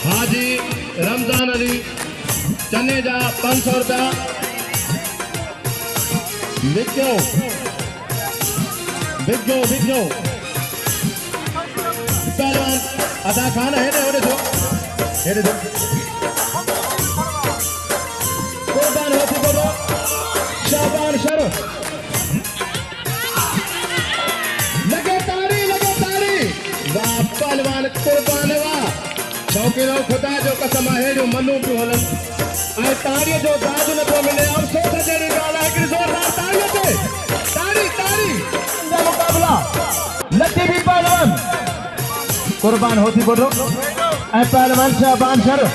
हाजी रमजान अली चने जा 500 रुपया बिको बिको बिको पहलवान अदा खान है हेरे दो कुर्बान होती बोलो शाबान शरफ लगे तारी वाह पहलवान कुर्बान वाह शौकीनो खुदा जो कसम है जो मनु पियो हलन ऐं तारीअ जो दाद न पियो मिले अफ़सोस जहिड़ी ॻाल्हि आहे हिकिड़ी ज़ोरदार तारीअ ते तारी जा मुक़ाबला लतीफ़ी पहलवान कुर्बान होती बोलो ऐं पहलवान शाबान शरफ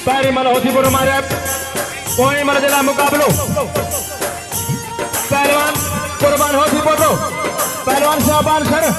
पहिरीं महिल होती बोलो मारिया पोएं महिल जे लाइ मुक़ाबलो पहलवान कुर्बान होती बोलो पहलवान शाबान शरफ